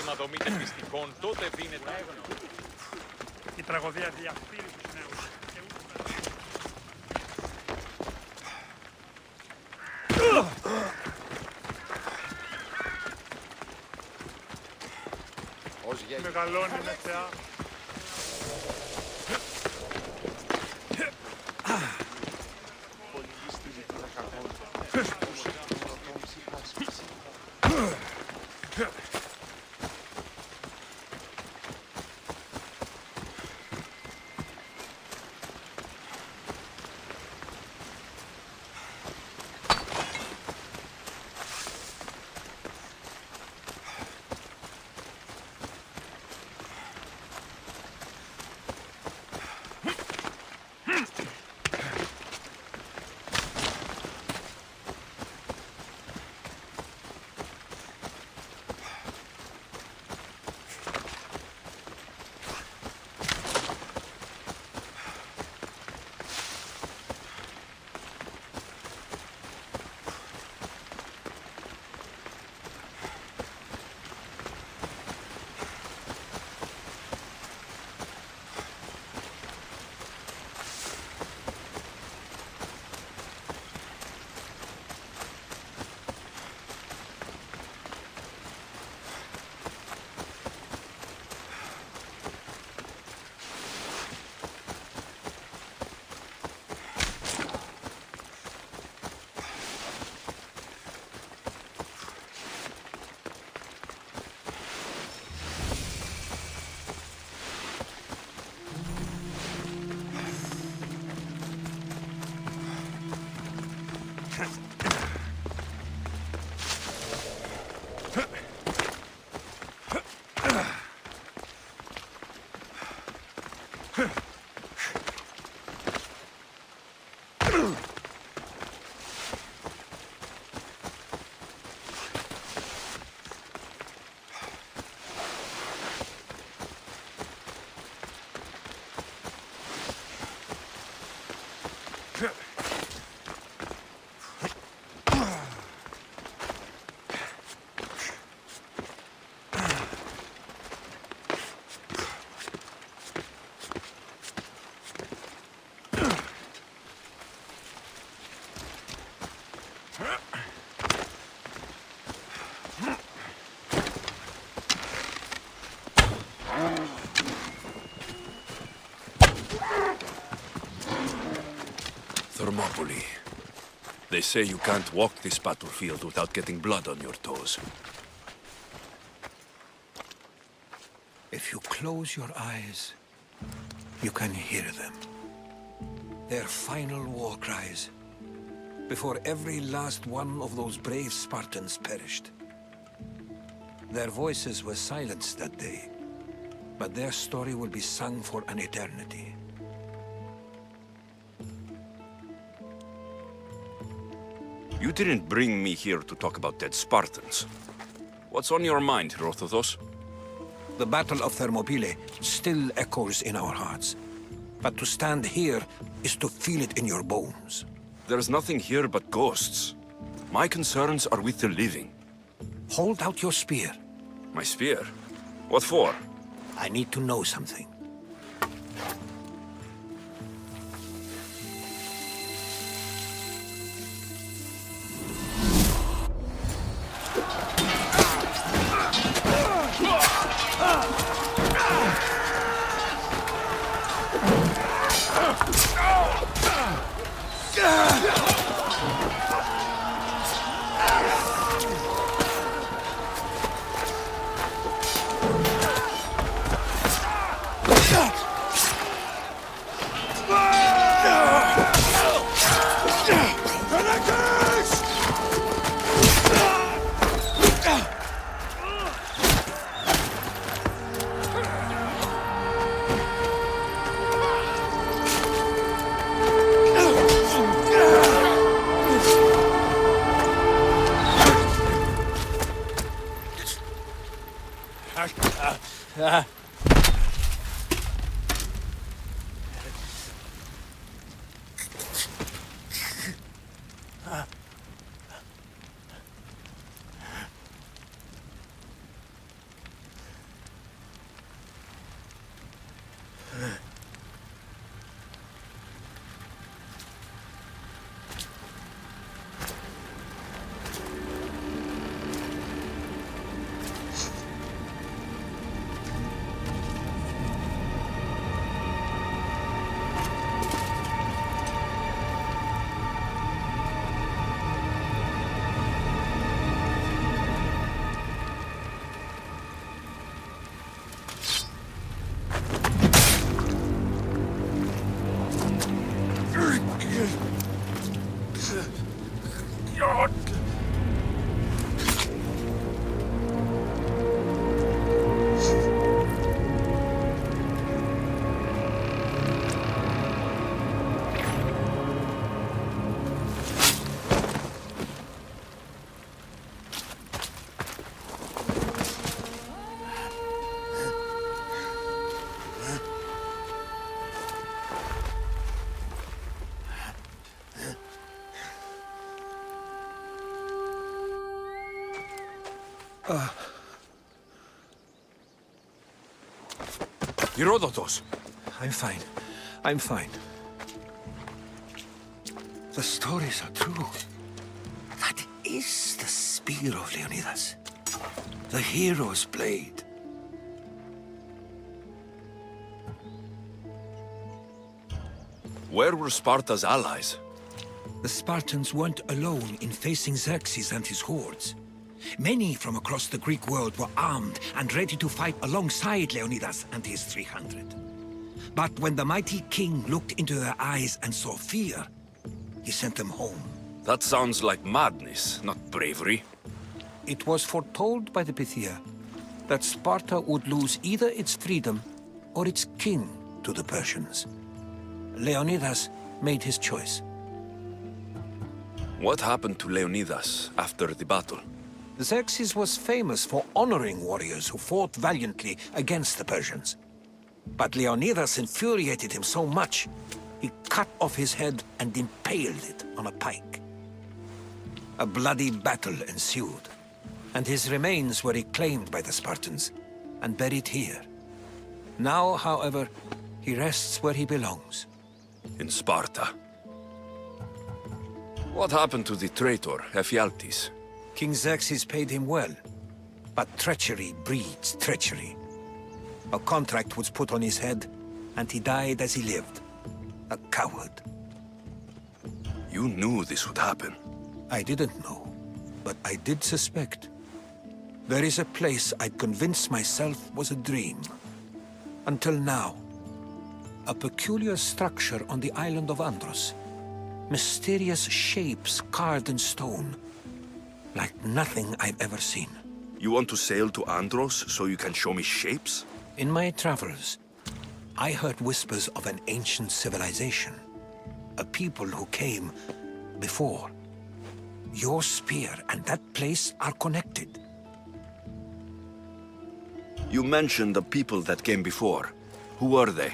σύστημα δομείται πιστικών, τότε δίνεται... Η τραγωδία διαφθείρει τους νέους. Μεγαλώνει με θεά. Thermopylai. They say you can't walk this battlefield without getting blood on your toes. If you close your eyes, you can hear them. Their final war cries, before every last one of those brave Spartans perished. Their voices were silenced that day, but their story will be sung for an eternity. You didn't bring me here to talk about dead Spartans. What's on your mind, Herodotos? The Battle of Thermopylai still echoes in our hearts. But to stand here is to feel it in your bones. There's nothing here but ghosts. My concerns are with the living. Hold out your spear. My spear? What for? I need to know something. Herodotos! I'm fine. I'm fine. The stories are true. That is the spear of Leonidas. The hero's blade. Where were Sparta's allies? The Spartans weren't alone in facing Xerxes and his hordes. Many from across the Greek world were armed and ready to fight alongside Leonidas and his 300. But when the mighty king looked into their eyes and saw fear, he sent them home. That sounds like madness, not bravery. It was foretold by the Pythia that Sparta would lose either its freedom or its king to the Persians. Leonidas made his choice. What happened to Leonidas after the battle? Xerxes was famous for honoring warriors who fought valiantly against the Persians. But Leonidas infuriated him so much, he cut off his head and impaled it on a pike. A bloody battle ensued, and his remains were reclaimed by the Spartans and buried here. Now, however, he rests where he belongs. In Sparta. What happened to the traitor, Ephialtes? King Xerxes paid him well, but treachery breeds treachery. A contract was put on his head, and he died as he lived. A coward. You knew this would happen. I didn't know, but I did suspect. There is a place I'd convinced myself was a dream. Until now. A peculiar structure on the island of Andros. Mysterious shapes carved in stone. Like nothing I've ever seen. You want to sail to Andros so you can show me shapes? In my travels, I heard whispers of an ancient civilization. A people who came before. Your spear and that place are connected. You mentioned the people that came before. Who were they?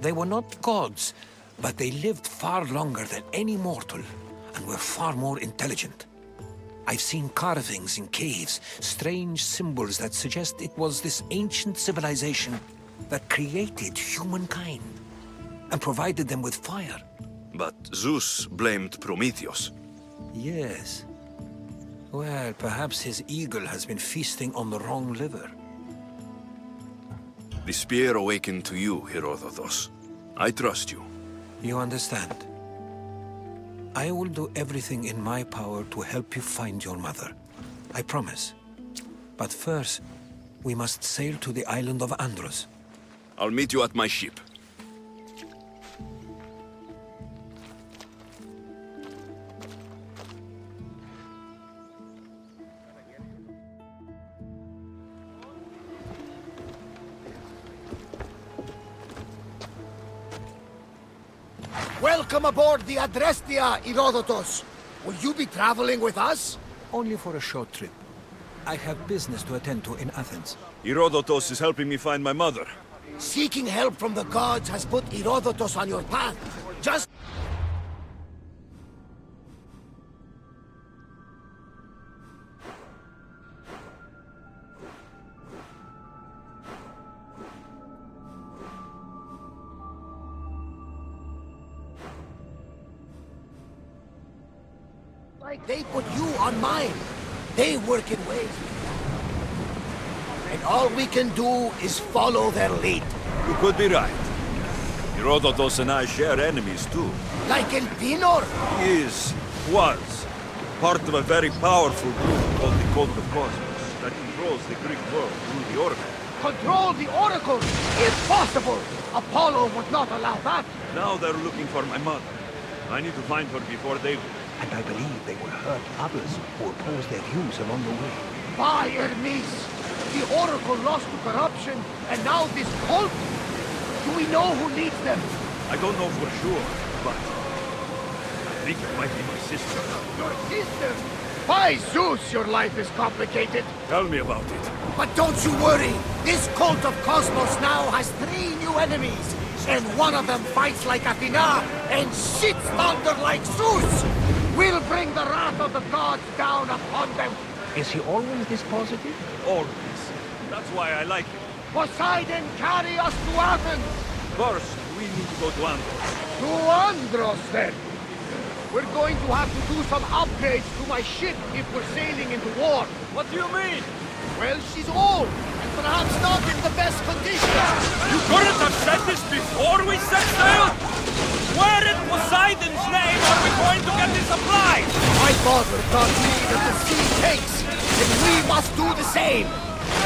They were not gods, but they lived far longer than any mortal, and were far more intelligent. I've seen carvings in caves, strange symbols that suggest it was this ancient civilization that created humankind, and provided them with fire. But Zeus blamed Prometheus. Yes. Well, perhaps his eagle has been feasting on the wrong liver. The spear awakened to you, Herodotos. I trust you. You understand? I will do everything in my power to help you find your mother. I promise. But first, we must sail to the island of Andros. I'll meet you at my ship. Welcome aboard the Adrestia, Herodotos. Will you be traveling with us? Only for a short trip. I have business to attend to in Athens. Herodotos is helping me find my mother. Seeking help from the gods has put Herodotos on your path. Just... like they put you on mine. They work in ways. And all we can do is follow their lead. You could be right. Herodotos and I share enemies too. Like Elpinor. He was, part of a very powerful group called the Cult of Cosmos that controls the Greek world through the Oracle. Control the Oracle! Impossible! Apollo would not allow that! Now they're looking for my mother. I need to find her before they do. And I believe they will hurt others who oppose their views along the way. By Hermes! The Oracle lost to corruption, and now this cult? Do we know who leads them? I don't know for sure, but I think it might be my sister. Your sister? By Zeus, your life is complicated. Tell me about it. But don't you worry. This cult of Cosmos now has 3 new enemies. And one of them fights like Athena and shits thunder like Zeus. We'll bring the wrath of the gods down upon them. Is he always this positive? Always. That's why I like him. Poseidon, carry us to Athens! First, we need to go to Andros. To Andros, then! We're going to have to do some upgrades to my ship if we're sailing into war. What do you mean? Well, she's old, and perhaps not in the best condition. You couldn't have said this before we set sail? Where in Poseidon's name are we going to get the supplies? My father taught me that the sea takes, and we must do the same.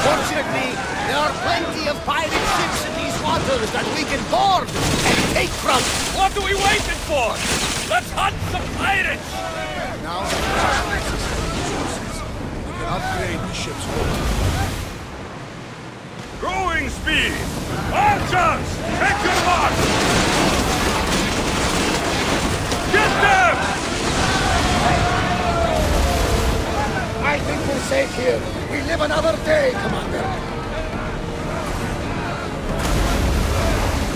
Fortunately, there are plenty of pirate ships in these waters that we can board and take from. What are we waiting for? Let's hunt some pirates! Now that we have access to resources, we can upgrade the ship's hull. Growing speed! Archers! Take your mark! Get them! I think we're safe here. We live another day, Commander.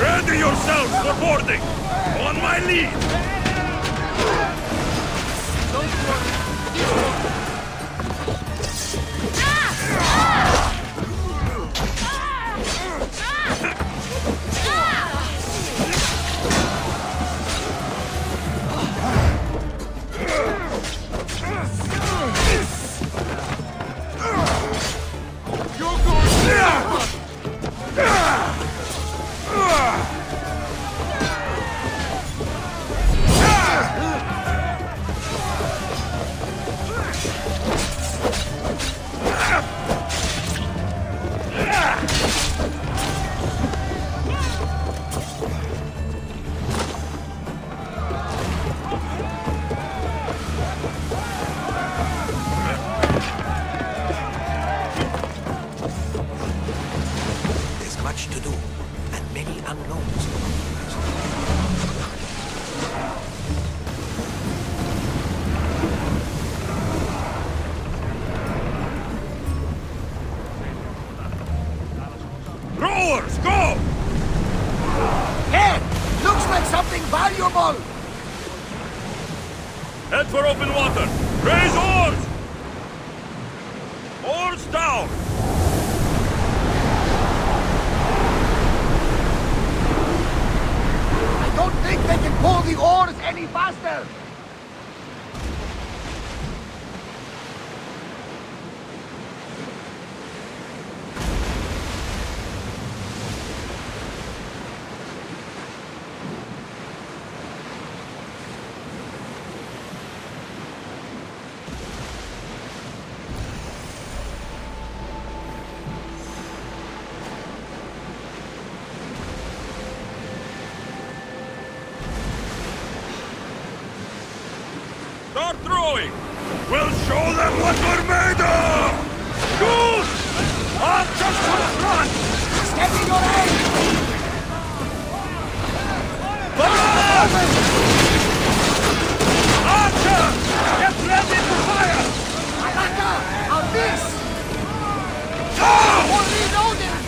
Ready yourselves for boarding! On my lead! There's much to do, and many unknowns. Rowers, go! Hey! Looks like something valuable! Head for open water! Raise oars! Oars down! I don't think they can pull the oars any faster! Start throwing! We'll show them what we're made of! Shoot! Archers to the front! Steady your aim! Barrage! Archers! Get ready to fire! Alaka! On this! Now! Or reloading!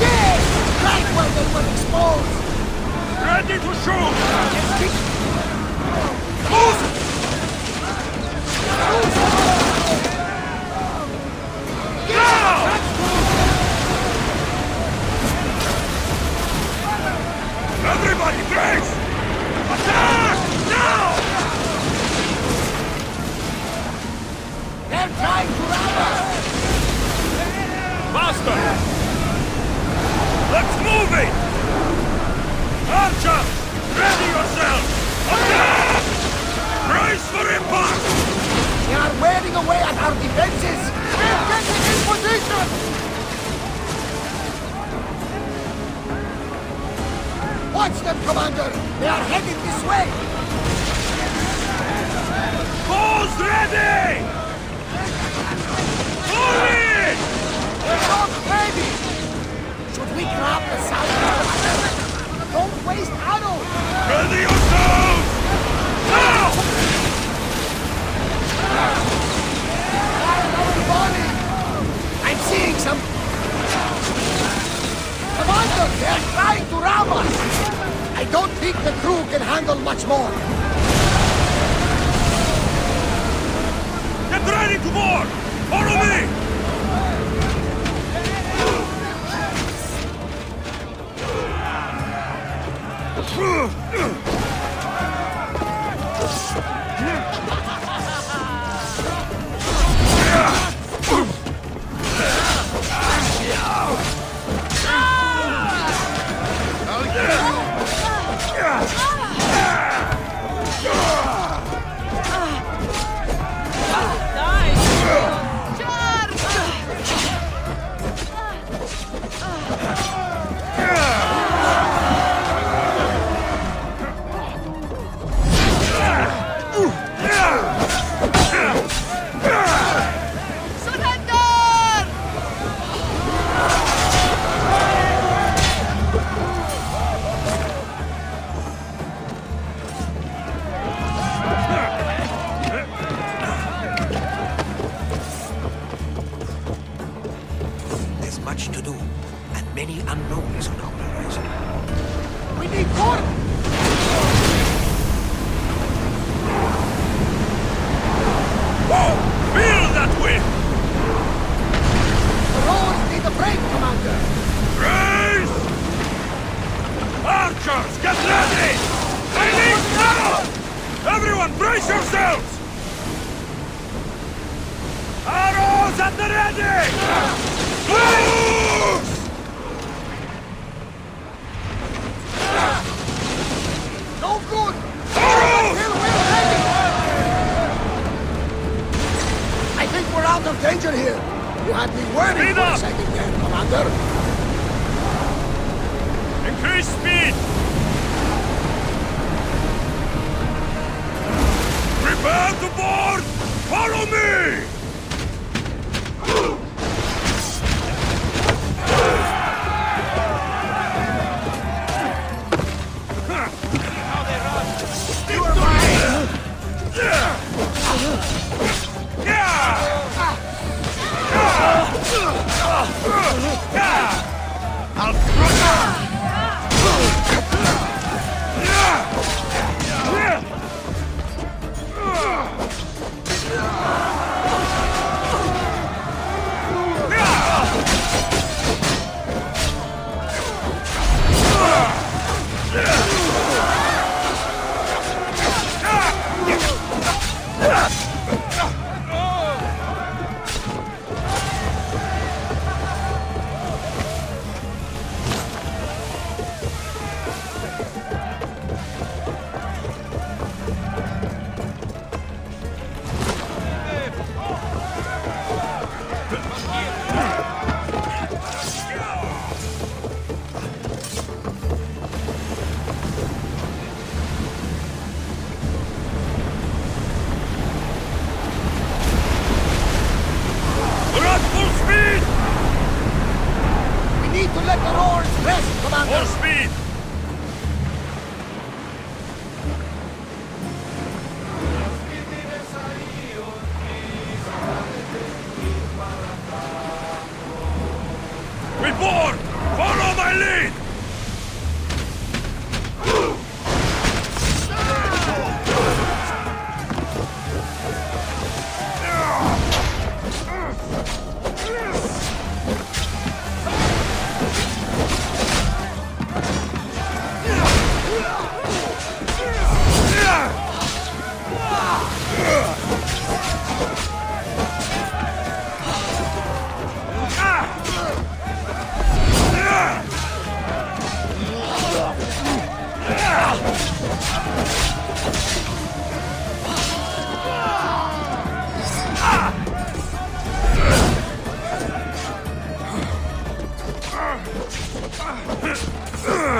Yes! Right where they were exposed! Ready to shoot! Everybody, brace! Attack! Now! They're trying to rob us! Faster! Let's move it! Archer! Ready yourself! Attack! Brace for impact! They are wearing away at our defenses! We're getting in position! Watch them, Commander! They are headed this way! Bows ready! Hurry! They're not ready! Should we grab the south? Don't waste arrows! Ready yourselves! Now! Fire another volley! I'm seeing some... Commander, they're trying to rob us! I don't think the crew can handle much more. at the ready! Move! No good! Arrows! I think we're out of danger here. You had me worried Speed for a up! second there, Commander. Increase speed! Prepare to board! Follow me! You are mine! I'll crush We're at full speed! We need to let the roars rest, Commander! More speed! We board! Follow my lead!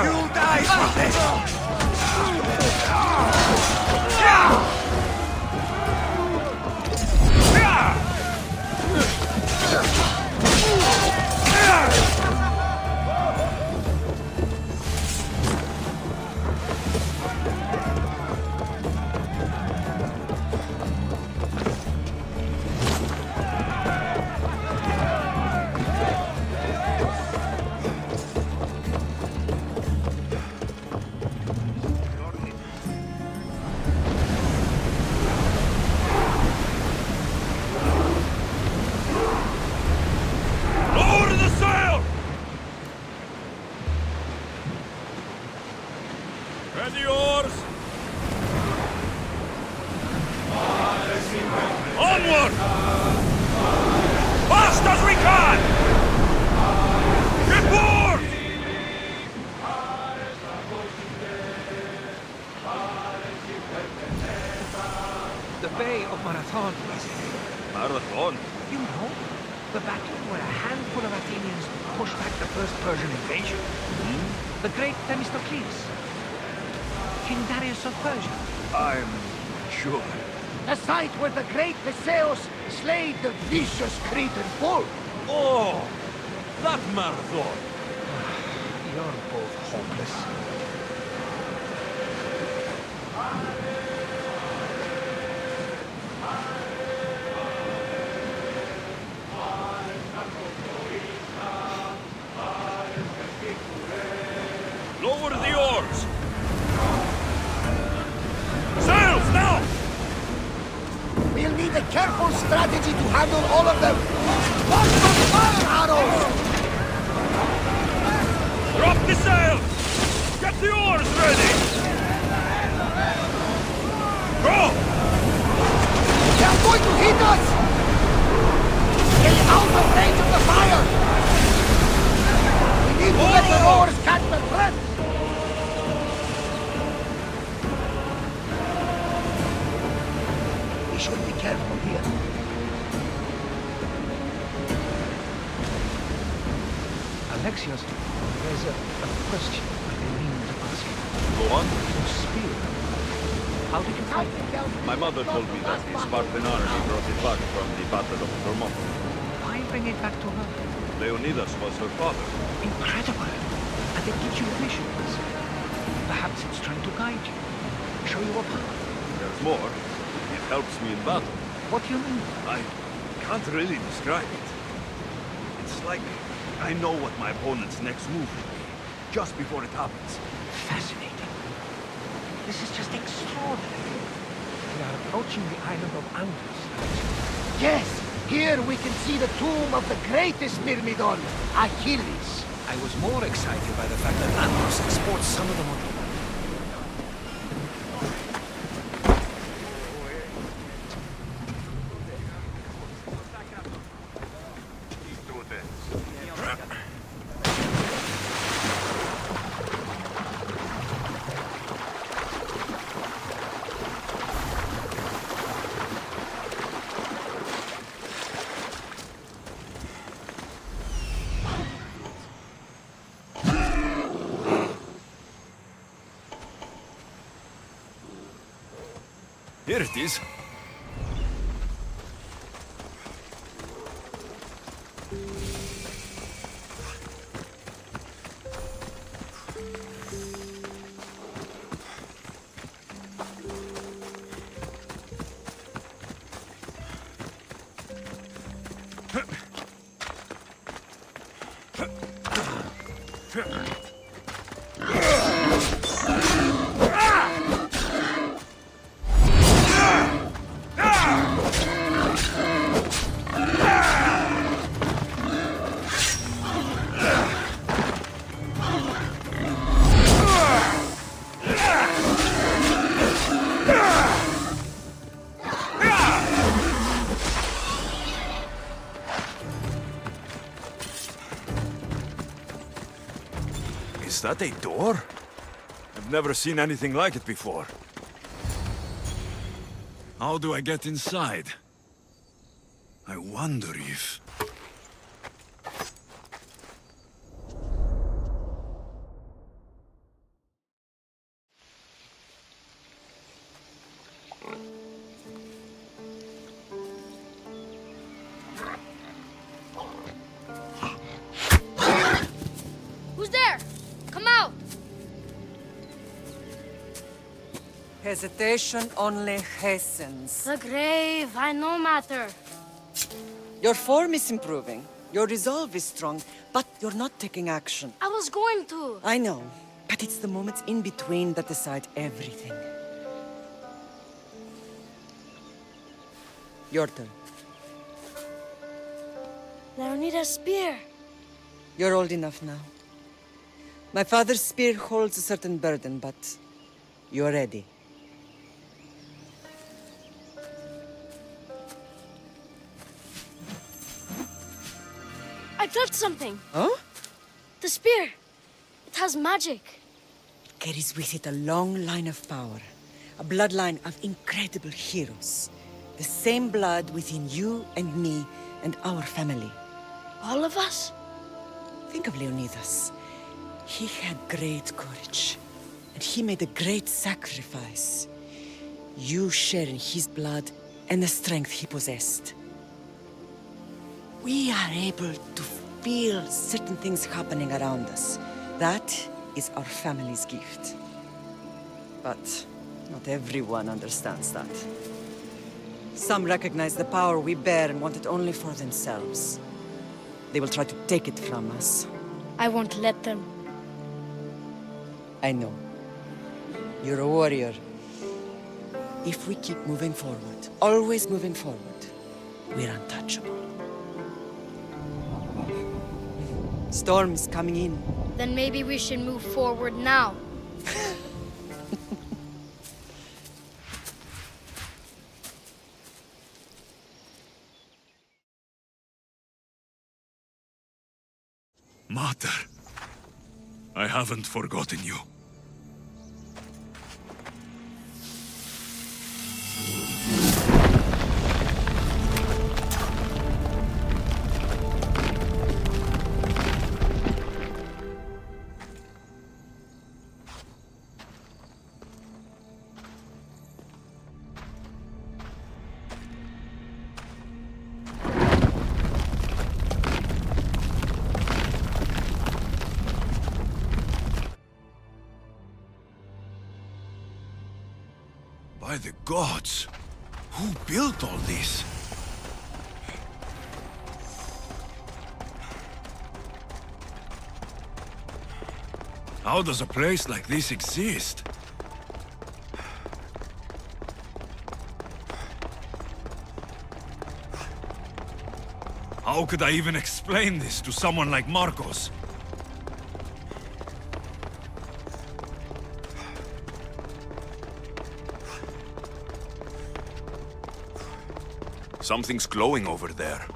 You'll die for this! Lower the sail! Ready oars! Onward! Fast as we can! Get board! The Bay of Marathon, is it? Marathon? You know, the battle where a handful of Athenians pushed back the first Persian invasion. The great Themistocles. King Darius of Persia. I'm sure. The site where the great Theseus slayed the vicious Cretan bull. Oh! That marathon! You're both hopeless. Lower the oars! Sails now! We'll need a careful strategy to handle all of them. Watch the fire arrows! Drop the sail! Get the oars ready! Go! They're going to hit us! Stay Let the roars catch the breath! We should be careful here. Alexios, there's a question I've been meaning to ask you. Go on. Your spear. How did you find it? My mother told me that the Spartan army brought it back from the Battle of Thermopylai. Why bring it back to her? Leonidas was her father. Incredible. And it gives you visions. Perhaps it's trying to guide you. Show you a path. There's more. It helps me in battle. What do you mean? I can't really describe it. It's like I know what my opponent's next move will be, just before it happens. Fascinating. This is just extraordinary. We are approaching the island of Andros. Yes, here we can see the tomb of the greatest Myrmidon, Achilles. I was more excited by the fact that Andros exports some of the money. Here it is. Is that a door? I've never seen anything like it before. How do I get inside? I wonder if... Who's there? Come out! Hesitation only hastens. The grave, I no matter. Your form is improving. Your resolve is strong, but you're not taking action. I was going to. I know, but it's the moments in between that decide everything. Your turn. Leonidas' spear. You're old enough now. My father's spear holds a certain burden, but you're ready. I touched something. Huh? The spear. It has magic. It carries with it a long line of power. A bloodline of incredible heroes. The same blood within you and me and our family. All of us? Think of Leonidas. He had great courage, and he made a great sacrifice. You share in his blood and the strength he possessed. We are able to feel certain things happening around us. That is our family's gift. But not everyone understands that. Some recognize the power we bear and want it only for themselves. They will try to take it from us. I won't let them. I know. You're a warrior. If we keep moving forward, always moving forward, we're untouchable. Storm's coming in. Then maybe we should move forward now. Mater, I haven't forgotten you. By the gods! Who built all this? How does a place like this exist? How could I even explain this to someone like Marcos? Something's glowing over there.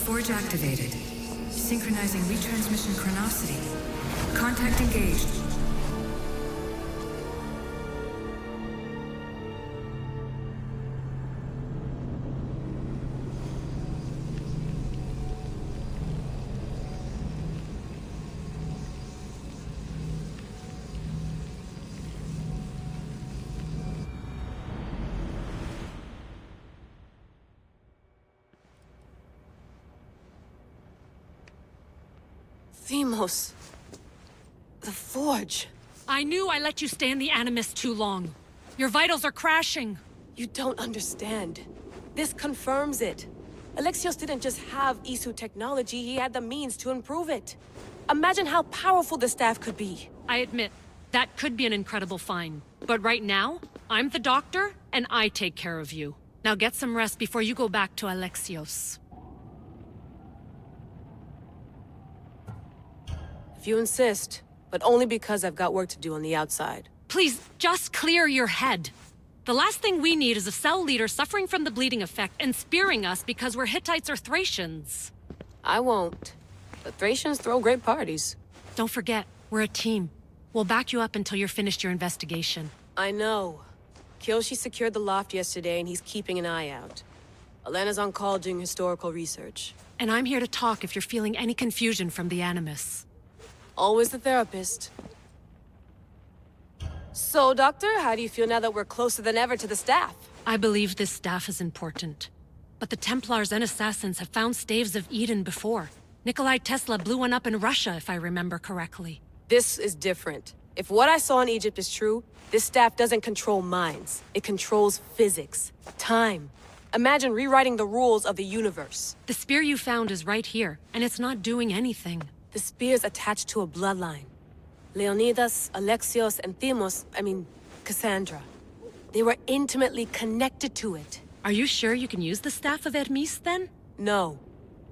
Forge activated. Synchronizing retransmission chronicity. Contact engaged. Themos. The Forge. I knew I let you stay in the Animus too long. Your vitals are crashing. You don't understand. This confirms it. Alexios didn't just have Isu technology, he had the means to improve it. Imagine how powerful the staff could be. I admit, that could be an incredible find. But right now, I'm the doctor, and I take care of you. Now get some rest before you go back to Alexios. If you insist, but only because I've got work to do on the outside. Please, just clear your head. The last thing we need is a cell leader suffering from the bleeding effect and spearing us because we're Hittites or Thracians. I won't. The Thracians throw great parties. Don't forget, we're a team. We'll back you up until you're finished your investigation. I know. Kyoshi secured the loft yesterday and he's keeping an eye out. Elena's on call doing historical research. And I'm here to talk if you're feeling any confusion from the Animus. Always the therapist. So, Doctor, how do you feel now that we're closer than ever to the staff? I believe this staff is important. But the Templars and Assassins have found staves of Eden before. Nikolai Tesla blew one up in Russia, if I remember correctly. This is different. If what I saw in Egypt is true, this staff doesn't control minds. It controls physics, time. Imagine rewriting the rules of the universe. The spear you found is right here, and it's not doing anything. The spear's attached to a bloodline. Leonidas, Alexios, and Cassandra. They were intimately connected to it. Are you sure you can use the Staff of Hermes, then? No.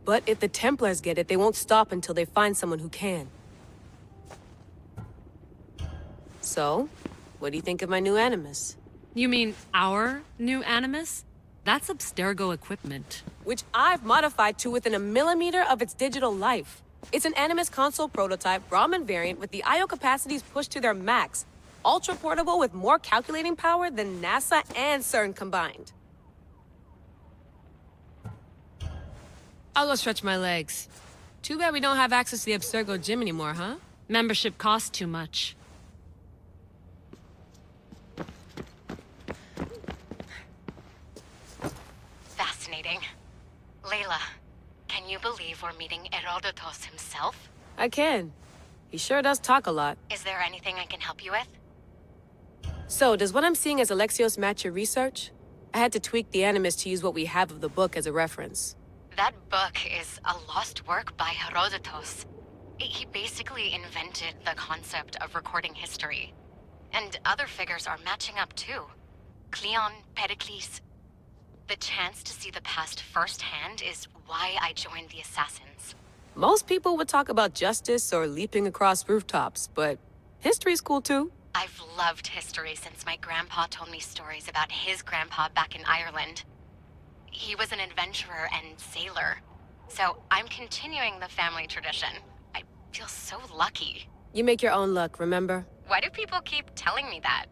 But if the Templars get it, they won't stop until they find someone who can. So, what do you think of my new Animus? You mean our new Animus? That's Abstergo equipment. Which I've modified to within a millimeter of its digital life. It's an Animus console prototype, Brahmin variant, with the I/O capacities pushed to their max. Ultra-portable with more calculating power than NASA and CERN combined. I'll go stretch my legs. Too bad we don't have access to the Abstergo gym anymore, huh? Membership costs too much. Fascinating. Layla, can you believe we're meeting Herodotos himself? I can. He sure does talk a lot. Is there anything I can help you with? So, does what I'm seeing as Alexios match your research? I had to tweak the Animus to use what we have of the book as a reference. That book is a lost work by Herodotos. He basically invented the concept of recording history. And other figures are matching up too. Cleon, Pericles. The chance to see the past firsthand is why I joined the Assassins. Most people would talk about justice or leaping across rooftops, but history's cool too. I've loved history since my grandpa told me stories about his grandpa back in Ireland. He was an adventurer and sailor, so I'm continuing the family tradition. I feel so lucky. You make your own luck, remember? Why do people keep telling me that?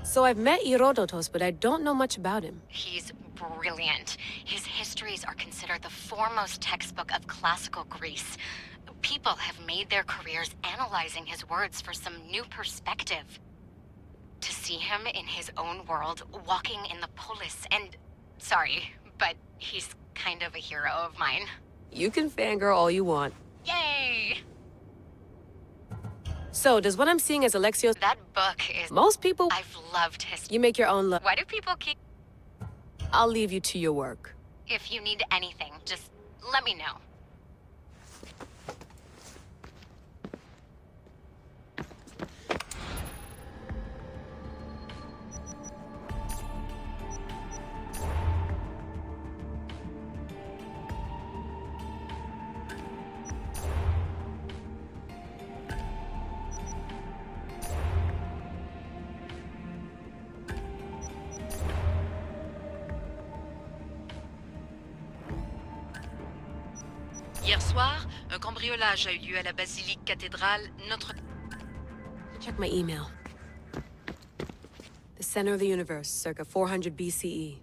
So I've met Herodotos, but I don't know much about him. He's brilliant. His histories are considered the foremost textbook of classical Greece. People have made their careers analyzing his words for some new perspective. To see him in his own world, walking in the polis, and... Sorry, but he's kind of a hero of mine. You can fangirl all you want. Yay! So, does what I'm seeing as Alexios... That book is... Most people... I've loved history. You make your own luck. Why do people keep... I'll leave you to your work. If you need anything, just let me know. Hier soir, un cambriolage a eu lieu à la basilique cathédrale Notre... Check my email. The center of the universe, circa 400 BCE.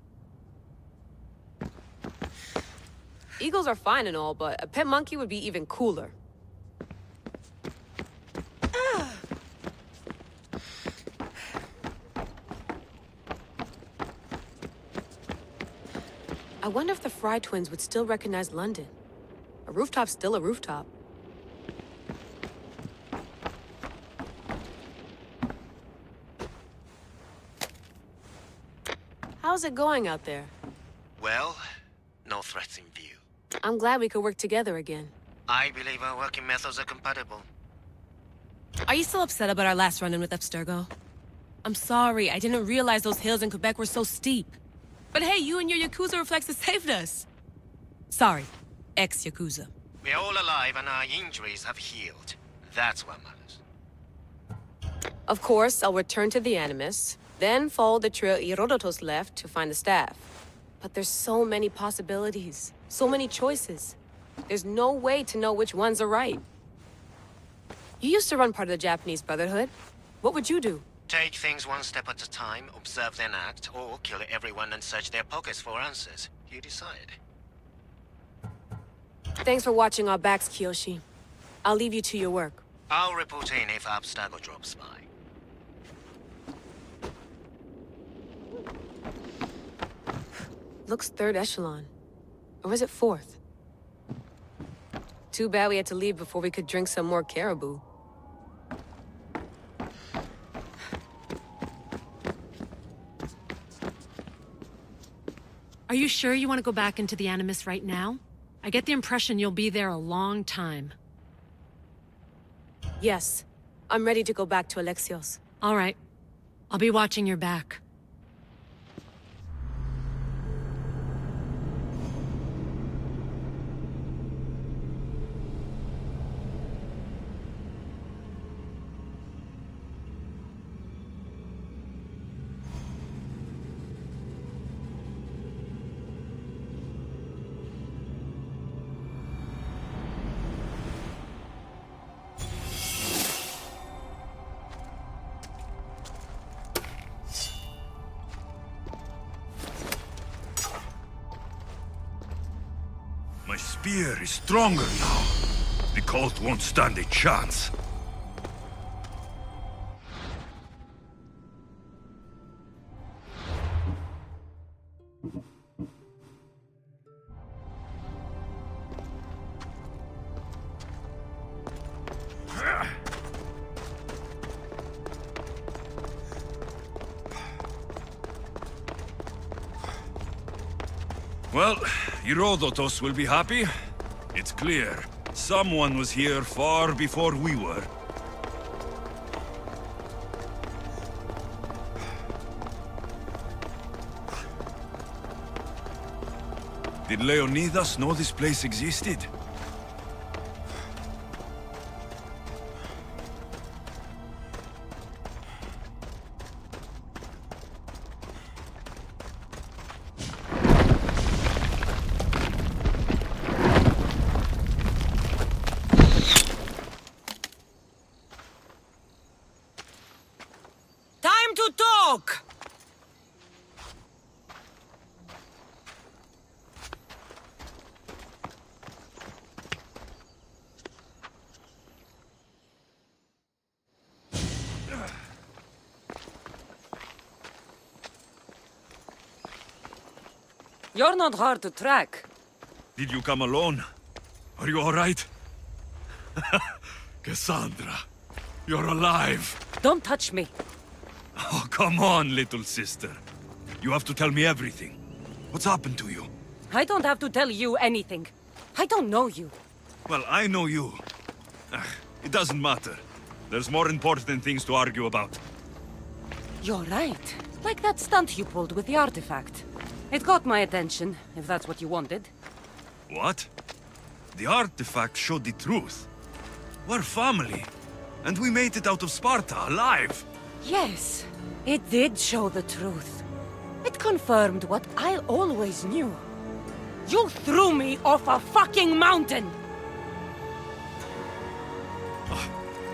Eagles are fine and all, but a pet monkey would be even cooler. I wonder if the Fry twins would still recognize London. A rooftop's still a rooftop. How's it going out there? Well, no threats in view. I'm glad we could work together again. I believe our working methods are compatible. Are you still upset about our last run-in with Abstergo? I'm sorry, I didn't realize those hills in Quebec were so steep. But hey, you and your Yakuza reflexes saved us. Sorry, ex-Yakuza. We're all alive and our injuries have healed. That's what matters. Of course, I'll return to the Animus, then follow the trail Herodotos left to find the staff. But there's so many possibilities, so many choices. There's no way to know which ones are right. You used to run part of the Japanese Brotherhood. What would you do? Take things one step at a time, observe then act, or kill everyone and search their pockets for answers. You decide. Thanks for watching our backs, Kiyoshi. I'll leave you to your work. I'll report in if Abstergo drops by. Looks third echelon. Or is it fourth? Too bad we had to leave before we could drink some more caribou. Are you sure you want to go back into the Animus right now? I get the impression you'll be there a long time. Yes. I'm ready to go back to Alexios. All right. I'll be watching your back. My spear is stronger now. The cult won't stand a chance. Well, Herodotos will be happy. It's clear. Someone was here far before we were. Did Leonidas know this place existed? Time to talk! You're not hard to track. Did you come alone? Are you all right? Cassandra, you're alive. Don't touch me. Oh, come on, little sister. You have to tell me everything. What's happened to you? I don't have to tell you anything. I don't know you. Well, I know you. It doesn't matter. There's more important things to argue about. You're right. Like that stunt you pulled with the artifact. It got my attention, if that's what you wanted. What? The artifact showed the truth. We're family. And we made it out of Sparta, alive. Yes, it did show the truth. It confirmed what I always knew. You threw me off a fucking mountain!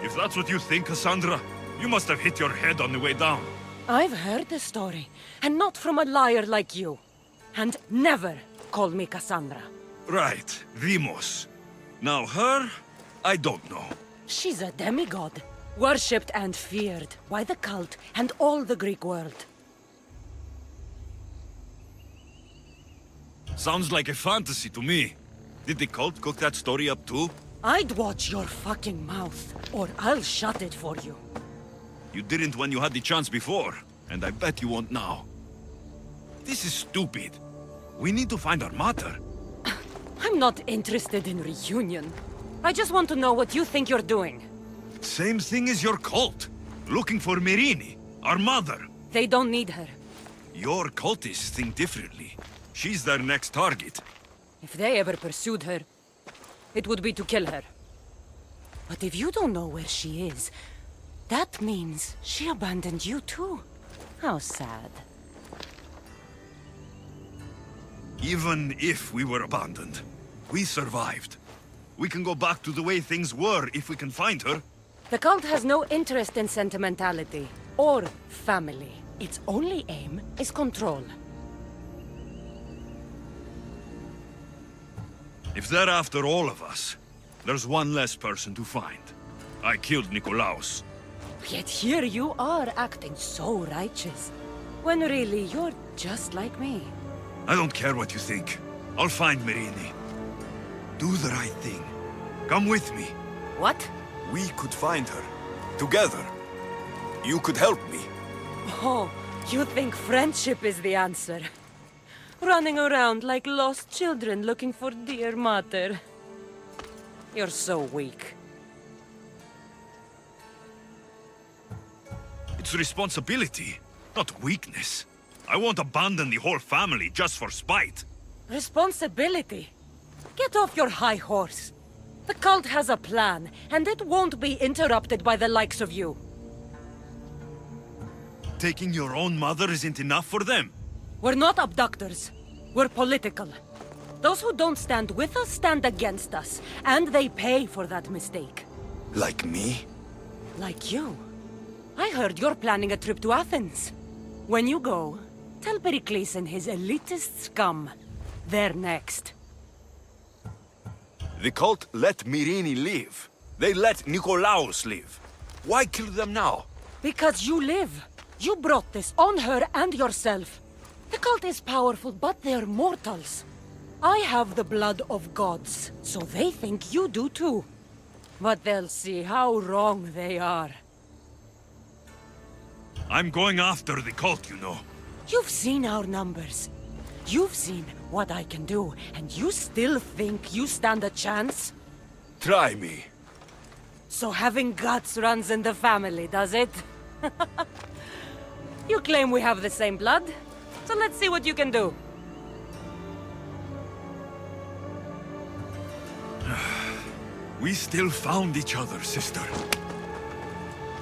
If that's what you think, Cassandra, you must have hit your head on the way down. I've heard the story, and not from a liar like you. And never call me Cassandra. Right, Demos. Now her, I don't know. She's a demigod, worshipped and feared by the cult and all the Greek world. Sounds like a fantasy to me. Did the cult cook that story up too? I'd watch your fucking mouth, or I'll shut it for you. You didn't when you had the chance before, and I bet you won't now. This is stupid. We need to find our mother. I'm not interested in reunion. I just want to know what you think you're doing. Same thing as your cult. Looking for Myrrine, our mother. They don't need her. Your cultists think differently. She's their next target. If they ever pursued her, it would be to kill her. But if you don't know where she is, that means she abandoned you too. How sad. Even if we were abandoned, we survived. We can go back to the way things were if we can find her. The cult has no interest in sentimentality or family. Its only aim is control. If they're after all of us, there's one less person to find. I killed Nikolaos. Yet here you are acting so righteous, when really you're just like me. I don't care what you think. I'll find Myrrine. Do the right thing. Come with me. What? We could find her. Together. You could help me. Oh, you think friendship is the answer? Running around like lost children looking for dear mother. You're so weak. It's responsibility, not weakness. I won't abandon the whole family just for spite. Responsibility? Get off your high horse. The cult has a plan, and it won't be interrupted by the likes of you. Taking your own mother isn't enough for them. We're not abductors. We're political. Those who don't stand with us stand against us, and they pay for that mistake. Like me? Like you. I heard you're planning a trip to Athens. When you go, tell Pericles and his elitist scum they're next. The cult let Myrrine live. They let Nikolaos live. Why kill them now? Because you live. You brought this on her and yourself. The cult is powerful, but they're mortals. I have the blood of gods, so they think you do too. But they'll see how wrong they are. I'm going after the cult, you know. You've seen our numbers. You've seen what I can do, and you still think you stand a chance? Try me. So having guts runs in the family, does it? You claim we have the same blood, so let's see what you can do. We still found each other, sister.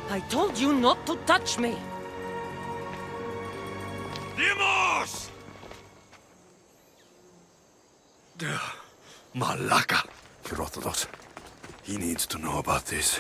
I told you not to touch me. Demos! Malaka! Herodotos. He needs to know about this.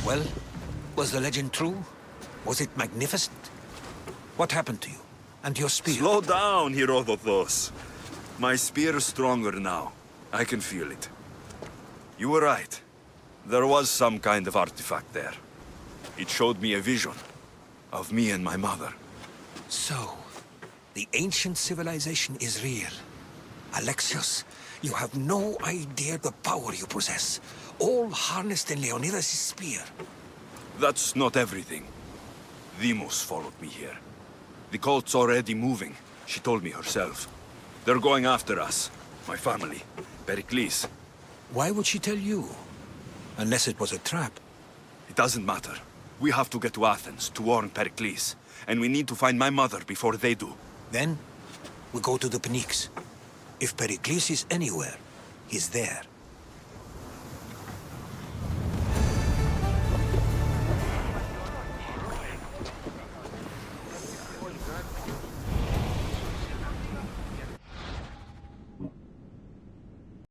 Well, was the legend true? Was it magnificent? What happened to you? And your spear? Slow down, Herodotos. My spear is stronger now. I can feel it. You were right. There was some kind of artifact there. It showed me a vision of me and my mother. So, the ancient civilization is real. Alexios, you have no idea the power you possess. All harnessed in Leonidas' spear. That's not everything. Demos followed me here. The cult's already moving. She told me herself. They're going after us. My family. Pericles. Why would she tell you? Unless it was a trap. It doesn't matter. We have to get to Athens to warn Pericles. And we need to find my mother before they do. Then, we go to the Pnyx. If Pericles is anywhere, he's there.